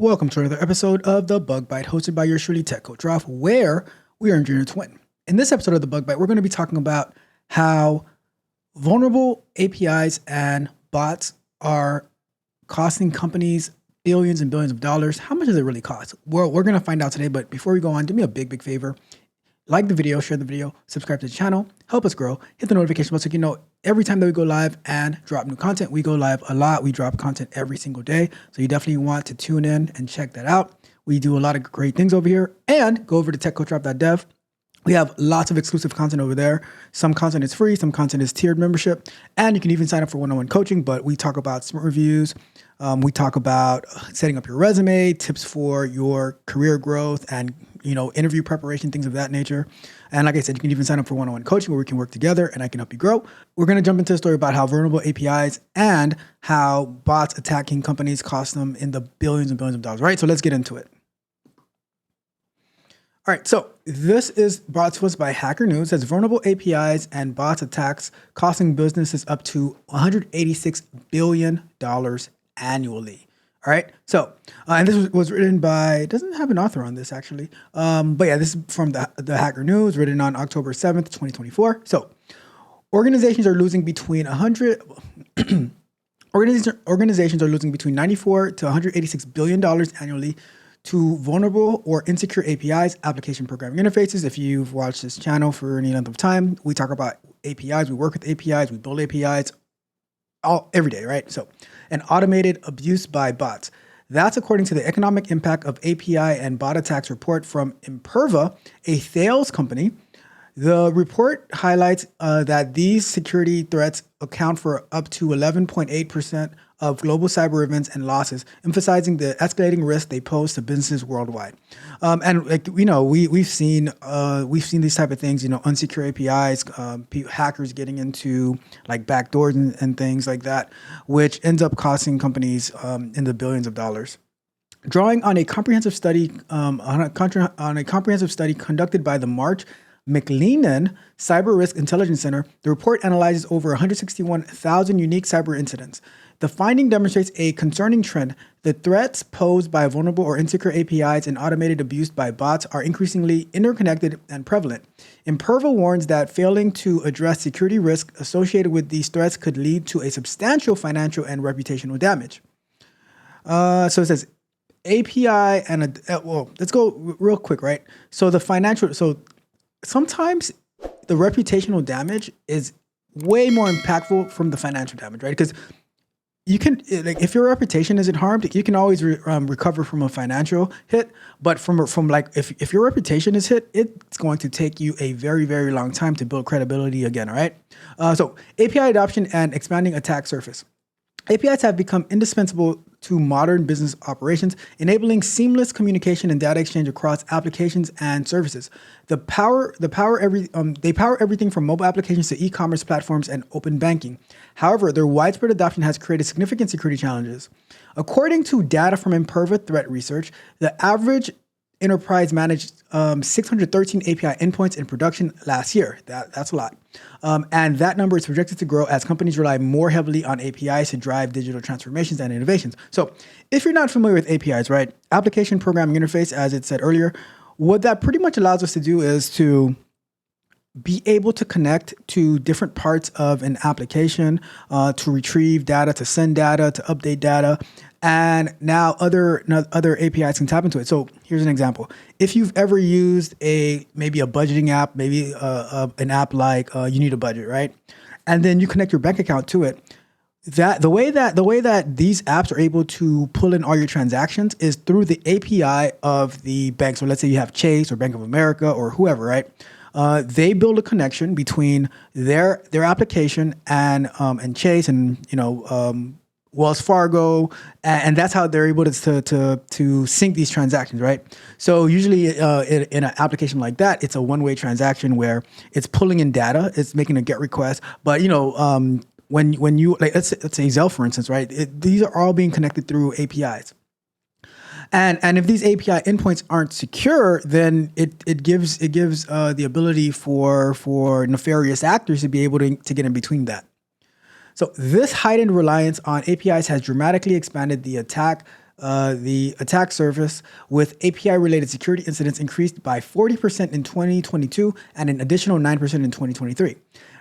Welcome to another episode of The Bug Bite, hosted by your truly tech coach, Ralph, where we are in Junior Twin. In this episode of The Bug Bite, we're going to be talking about how vulnerable APIs and bots are costing companies billions and billions of dollars. How much does it really cost? Well, we're going to find out today, but before we go on, do me a big favor. Like the video, share the video, subscribe to the channel, help us grow, hit the notification bell so you can know every time that we go live and drop new content. We go live a lot. We drop content every single day. So you definitely want to tune in and check that out. We do a lot of great things over here, and go over to techcoachralph.dev. We have lots of exclusive content over there. Some content is free, some content is tiered membership, and you can even sign up for one-on-one coaching, but we talk about smart reviews. We talk about setting up your resume, tips for your career growth, and interview preparation, things of that nature. And like I said, you can even sign up for one-on-one coaching where we can work together and I can help you grow. We're going to jump into a story about how vulnerable APIs and how bots attacking companies cost them in the billions and billions of dollars, right? So let's get into it. All right, so this is brought to us by Hacker News. It says vulnerable APIs and bots attacks costing businesses up to $186 billion annually. All right, so, and this was written by, it doesn't have an author on this actually, but yeah, this is from the Hacker News, written on October 7th, 2024. So, organizations are losing between organizations are losing between $94 to $186 billion annually to vulnerable or insecure APIs, application programming interfaces. If you've watched this channel for any length of time, we talk about APIs, we work with APIs, we build APIs every day, right? So, an automated abuse by bots. That's according to the economic impact of API and bot attacks report from Imperva, a Thales company. The report highlights that these security threats account for up to 11.8% of global cyber events and losses, emphasizing the escalating risk they pose to businesses worldwide. And we've seen these type of things, unsecure APIs, hackers getting into like backdoors and things like that, which ends up costing companies in the billions of dollars. Drawing on a comprehensive study conducted by the March McLennan Cyber Risk Intelligence Center, the report analyzes over 161,000 unique cyber incidents. The finding demonstrates a concerning trend. The threats posed by vulnerable or insecure APIs and automated abuse by bots are increasingly interconnected and prevalent. Imperva warns that failing to address security risk associated with these threats could lead to a substantial financial and reputational damage. So it says API and let's go real quick, right? So sometimes the reputational damage is way more impactful from the financial damage, right? Because you can, if your reputation isn't harmed, you can always recover from a financial hit. But if your reputation is hit, it's going to take you a very, very long time to build credibility again, all right? So API adoption and expanding attack surface. APIs have become indispensable to modern business operations, enabling seamless communication and data exchange across applications and services. They power everything from mobile applications to e-commerce platforms and open banking. However, their widespread adoption has created significant security challenges. According to data from Imperva Threat Research, the average enterprise managed 613 API endpoints in production last year. That's a lot. And that number is projected to grow as companies rely more heavily on APIs to drive digital transformations and innovations. So if you're not familiar with APIs, right, application programming interface, as it said earlier, what that pretty much allows us to do is to be able to connect to different parts of an application, to retrieve data, to send data, to update data. And now other APIs can tap into it. So here's an example. If you've ever used maybe a budgeting app, maybe an app like You Need a Budget, right? And then you connect your bank account to it. The way that these apps are able to pull in all your transactions is through the API of the bank. So let's say you have Chase or Bank of America or whoever, right? They build a connection between their application and Chase and Wells Fargo, and that's how they're able to sync these transactions, right? So usually in an application like that, it's a one-way transaction where it's pulling in data, it's making a GET request, but when you let's say Zelle, for instance, right? These are all being connected through APIs. And if these API endpoints aren't secure, then it gives the ability for nefarious actors to be able to get in between that. So this heightened reliance on APIs has dramatically expanded the attack the attack surface, with API-related security incidents increased by 40% in 2022 and an additional 9% in 2023.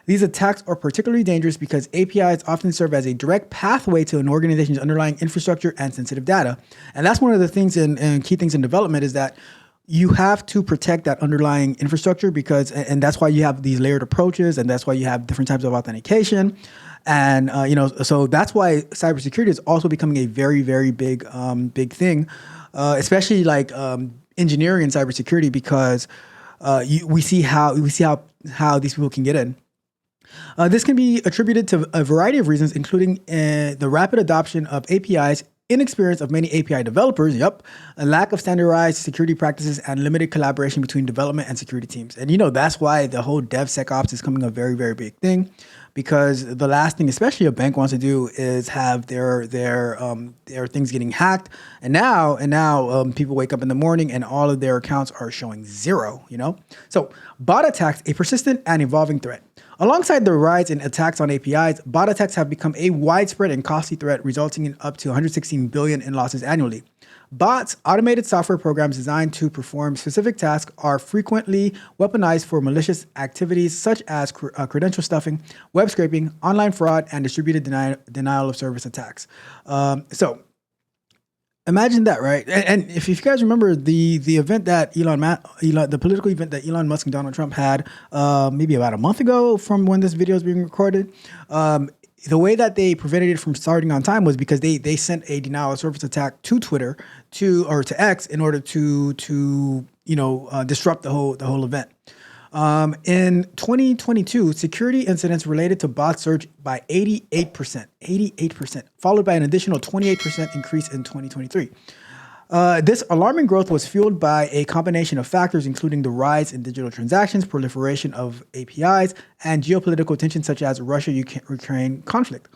These attacks are particularly dangerous because APIs often serve as a direct pathway to an organization's underlying infrastructure and sensitive data. And that's one of the things and key things in development is that you have to protect that underlying infrastructure and that's why you have these layered approaches, and that's why you have different types of authentication. And, so that's why cybersecurity is also becoming a very, very big thing, especially like engineering and cybersecurity, because we see how these people can get in. This can be attributed to a variety of reasons, including the rapid adoption of APIs, inexperience of many API developers, a lack of standardized security practices, and limited collaboration between development and security teams. And that's why the whole DevSecOps is becoming a very, very big thing, because the last thing, especially a bank wants to do, is have their things getting hacked. And now people wake up in the morning and all of their accounts are showing zero. So bot attacks, a persistent and evolving threat. Alongside the rise in attacks on APIs, bot attacks have become a widespread and costly threat, resulting in up to 116 billion in losses annually. Bots, automated software programs designed to perform specific tasks, are frequently weaponized for malicious activities such as credential stuffing, web scraping, online fraud, and distributed denial of service attacks. So imagine that, right? And if you guys remember the event that the political event that Elon Musk and Donald Trump had maybe about a month ago from when this video is being recorded, the way that they prevented it from starting on time was because they sent a denial of service attack to Twitter to X in order to disrupt the whole event. In 2022, security incidents related to bots surged by 88%, followed by an additional 28% increase in 2023. This alarming growth was fueled by a combination of factors, including the rise in digital transactions, proliferation of APIs, and geopolitical tensions such as Russia-Ukraine conflict.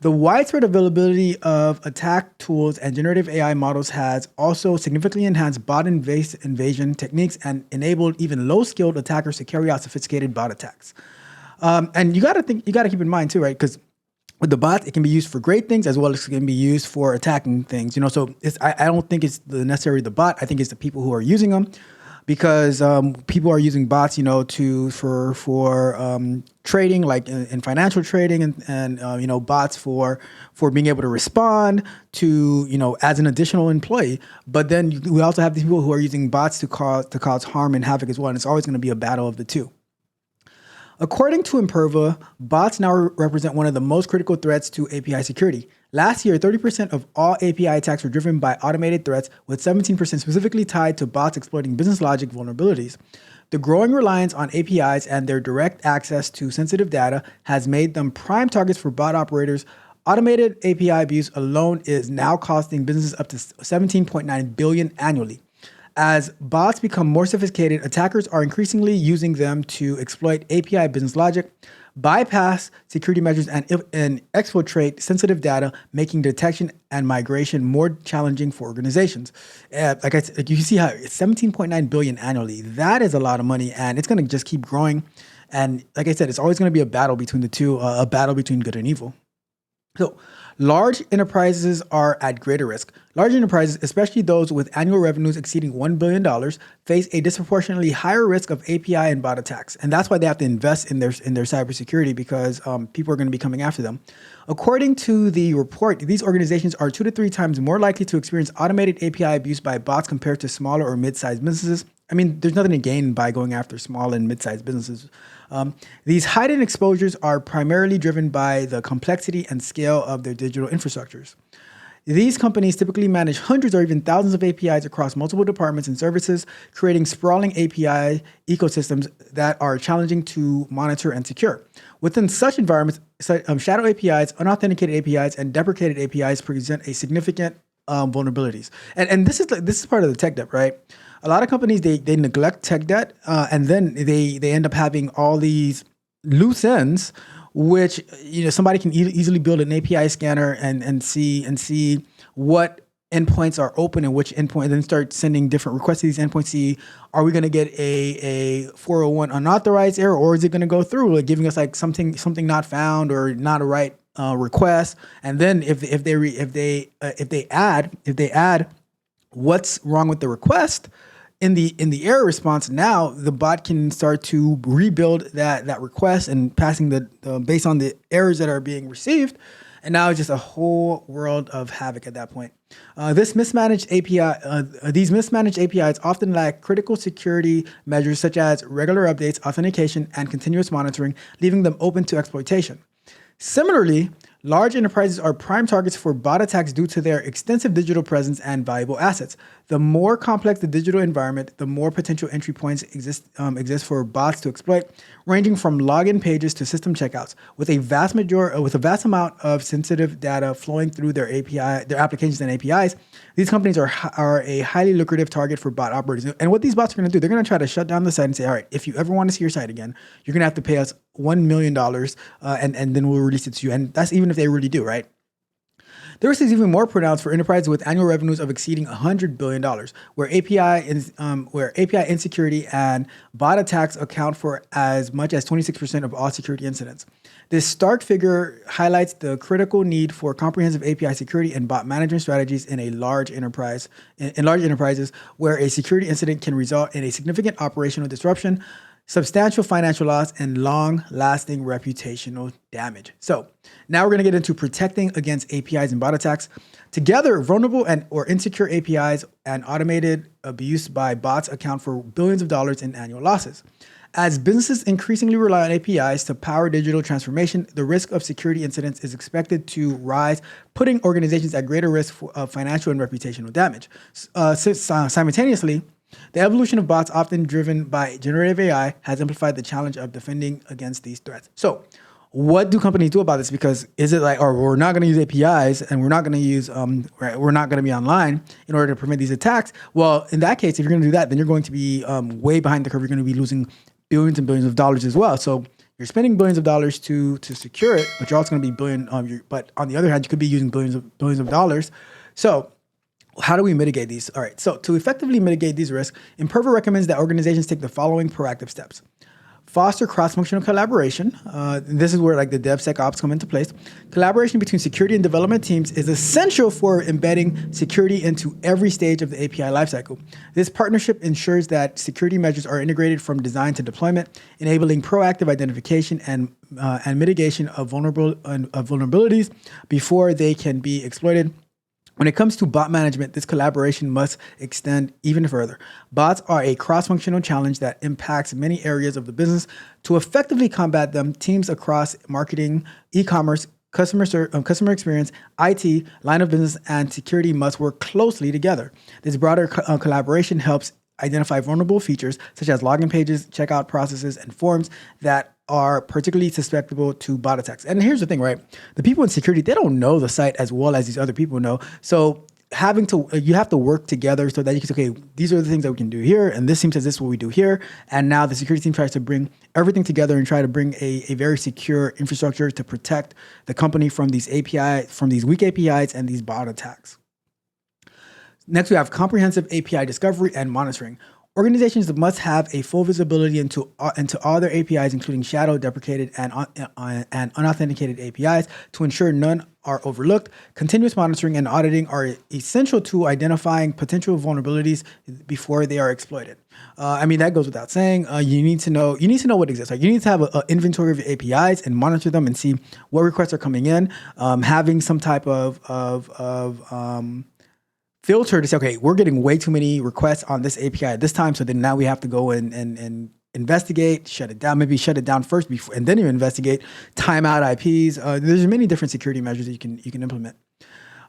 The widespread availability of attack tools and generative AI models has also significantly enhanced bot invasion techniques and enabled even low-skilled attackers to carry out sophisticated bot attacks. And you got to keep in mind too, right? Because with the bots, it can be used for great things as well as it can be used for attacking things. So I don't think it's necessarily the bot. I think it's the people who are using them, because people are using bots, for trading, like in financial trading, and bots for being able to respond to as an additional employee. But then we also have these people who are using bots to cause harm and havoc as well. And it's always going to be a battle of the two. According to Imperva, bots now represent one of the most critical threats to API security. Last year, 30% of all API attacks were driven by automated threats, with 17% specifically tied to bots exploiting business logic vulnerabilities. The growing reliance on APIs and their direct access to sensitive data has made them prime targets for bot operators. Automated API abuse alone is now costing businesses up to $17.9 billion annually. As bots become more sophisticated, attackers are increasingly using them to exploit API business logic, bypass security measures, and exfiltrate sensitive data, making detection and migration more challenging for organizations. Like I said, you see how it's $17.9 billion annually. That is a lot of money, and it's going to just keep growing. And like I said, it's always going to be a battle between the two, a battle between good and evil. So large enterprises are at greater risk. Large enterprises, especially those with annual revenues exceeding $1 billion, face a disproportionately higher risk of API and bot attacks. And that's why they have to invest in their cybersecurity, because people are going to be coming after them. According to the report, these organizations are 2 to 3 times more likely to experience automated API abuse by bots compared to smaller or mid-sized businesses. I mean, there's nothing to gain by going after small and mid-sized businesses. These heightened exposures are primarily driven by the complexity and scale of their digital infrastructures. These companies typically manage hundreds or even thousands of APIs across multiple departments and services, creating sprawling API ecosystems that are challenging to monitor and secure. Within such environments, shadow APIs, unauthenticated APIs, and deprecated APIs present a significant vulnerabilities. And this is part of the tech debt, right? A lot of companies, they neglect tech debt, and then they end up having all these loose ends, which somebody can easily build an API scanner and see what endpoints are open and which endpoint, and then start sending different requests to these endpoints. See, are we going to get a 401 unauthorized error, or is it going to go through, like giving us like something not found or not a right request, and then if they add what's wrong with the request in the error response, now the bot can start to rebuild that request and passing the based on the errors that are being received. And now it's just a whole world of havoc at that point. These mismanaged APIs often lack critical security measures such as regular updates, authentication, and continuous monitoring, leaving them open to exploitation. Similarly, large enterprises are prime targets for bot attacks due to their extensive digital presence and valuable assets. The more complex the digital environment, the more potential entry points exist for bots to exploit, ranging from login pages to system checkouts. With a vast amount of sensitive data flowing through their applications and APIs, these companies are a highly lucrative target for bot operators. And what these bots are going to do, they're going to try to shut down the site and say, all right, if you ever want to see your site again, you're going to have to pay us $1 million, and then we'll release it to you. And that's even if they really do, right? The risk is even more pronounced for enterprises with annual revenues of exceeding $100 billion, where API insecurity and bot attacks account for as much as 26% of all security incidents. This stark figure highlights the critical need for comprehensive API security and bot management strategies in large enterprises, where a security incident can result in a significant operational disruption, substantial financial loss, and long-lasting reputational damage. So now we're going to get into protecting against APIs and bot attacks. Together, vulnerable or insecure APIs and automated abuse by bots account for billions of dollars in annual losses. As businesses increasingly rely on APIs to power digital transformation, the risk of security incidents is expected to rise, putting organizations at greater risk of financial and reputational damage. Simultaneously, the evolution of bots, often driven by generative AI, has amplified the challenge of defending against these threats. So what do companies do about this? Because is it like, or we're not going to use APIs and we're not going to use, we're not going to be online in order to prevent these attacks? Well, in that case, if you're going to do that, then you're going to be way behind the curve. You're going to be losing billions and billions of dollars as well. So you're spending billions of dollars to secure it, but you're also going to be but on the other hand, you could be using billions of dollars. So how do we mitigate these? All right, so to effectively mitigate these risks, Imperva recommends that organizations take the following proactive steps. Foster cross-functional collaboration. This is where like the DevSecOps come into place. Collaboration between security and development teams is essential for embedding security into every stage of the API lifecycle. This partnership ensures that security measures are integrated from design to deployment, enabling proactive identification and mitigation of vulnerabilities before they can be exploited. When it comes to bot management, this collaboration must extend even further. Bots are a cross-functional challenge that impacts many areas of the business. To effectively combat them, teams across marketing, e-commerce, customer experience, IT, line of business, and security must work closely together. This broader collaboration helps identify vulnerable features such as login pages, checkout processes, and forms that are particularly susceptible to bot attacks. And here's the thing, right? The people in security, they don't know the site as well as these other people know. So you have to work together so that you can say, okay, these are the things that we can do here, and this team says this is what we do here. And now the security team tries to bring everything together and try to bring a very secure infrastructure to protect the company from these weak APIs and these bot attacks. Next, we have comprehensive API discovery and monitoring. Organizations must have a full visibility into all their APIs, including shadow, deprecated, and unauthenticated APIs, to ensure none are overlooked. Continuous monitoring and auditing are essential to identifying potential vulnerabilities before they are exploited. That goes without saying. You need to know what exists. Like, you need to have an inventory of your APIs and monitor them and see what requests are coming in. Having some type of filter to say, okay, we're getting way too many requests on this API at this time, so then now we have to go and investigate, shut it down, maybe shut it down first before, and then you investigate, timeout IPs. There's many different security measures that you can implement.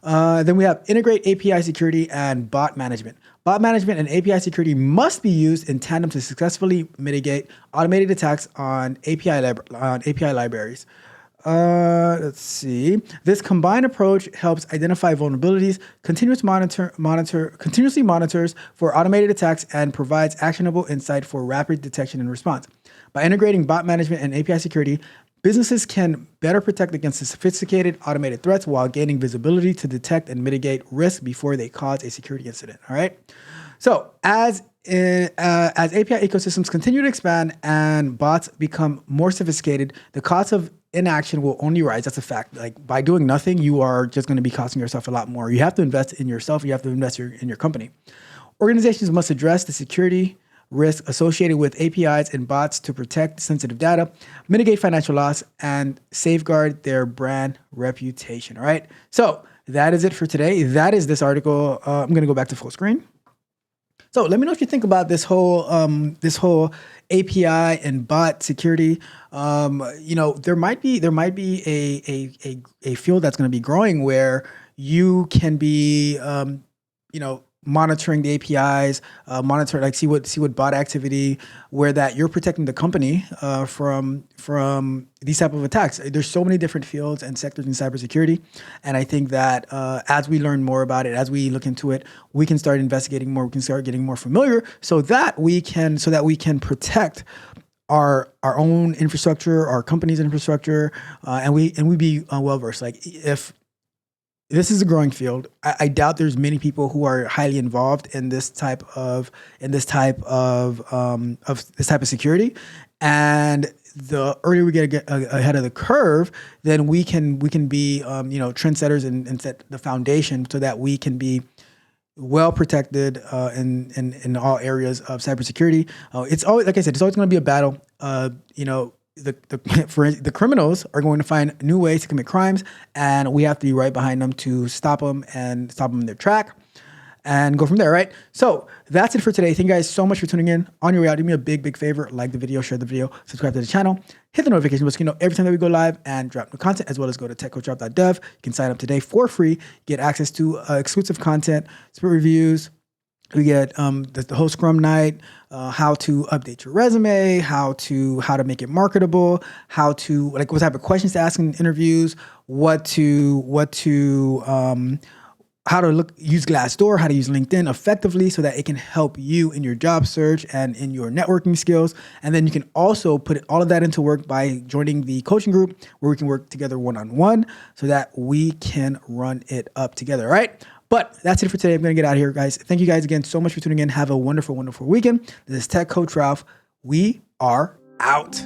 Then we have integrate API security and bot management. Bot management and API security must be used in tandem to successfully mitigate automated attacks on API libraries. Let's see. This combined approach helps identify vulnerabilities, continuously monitors for automated attacks, and provides actionable insight for rapid detection and response. By integrating bot management and API security, businesses can better protect against the sophisticated automated threats while gaining visibility to detect and mitigate risk before they cause a security incident. All right. So as API ecosystems continue to expand and bots become more sophisticated, the cost of inaction will only rise. That's a fact. Like by doing nothing, you are just going to be costing yourself a lot more. You have to invest in yourself. You have to invest in your company. Organizations must address the security risk associated with APIs and bots to protect sensitive data, mitigate financial loss, and safeguard their brand reputation. All right. So that is it for today. That is this article. I'm going to go back to full screen. So let me know what you think about this whole API and bot security. There might be a field that's going to be growing where you can be monitoring the APIs, see what bot activity, where that you're protecting the company from these type of attacks. There's so many different fields and sectors in cybersecurity, and I think that as we learn more about it, as we look into it, we can start investigating more. We can start getting more familiar, so that we can protect our own infrastructure, our company's infrastructure, and we be well versed. Like if this is a growing field. I doubt there's many people who are highly involved in this type of security. And the earlier we get ahead of the curve, then we can be trendsetters and set the foundation so that we can be well protected in all areas of cybersecurity. It's always, like I said, it's always going to be a battle. The criminals are going to find new ways to commit crimes, and we have to be right behind them to stop them in their track and go from there, right? So that's it for today. Thank you guys so much for tuning in. On your way out, do me a big favor, like the video, share the video, subscribe to the channel, hit the notification bell so you know every time that we go live and drop new content, as well as go to techcoachdrop.dev. You can sign up today for free, get access to exclusive content, sprint reviews. We get the whole Scrum night, how to update your resume, how to make it marketable, how what type of questions to ask in interviews, how to use Glassdoor, how to use LinkedIn effectively so that it can help you in your job search and in your networking skills. And then you can also put all of that into work by joining the coaching group where we can work together one-on-one so that we can run it up together, all right? But that's it for today. I'm going to get out of here, guys. Thank you guys again so much for tuning in. Have a wonderful, wonderful weekend. This is Tech Coach Ralph. We are out.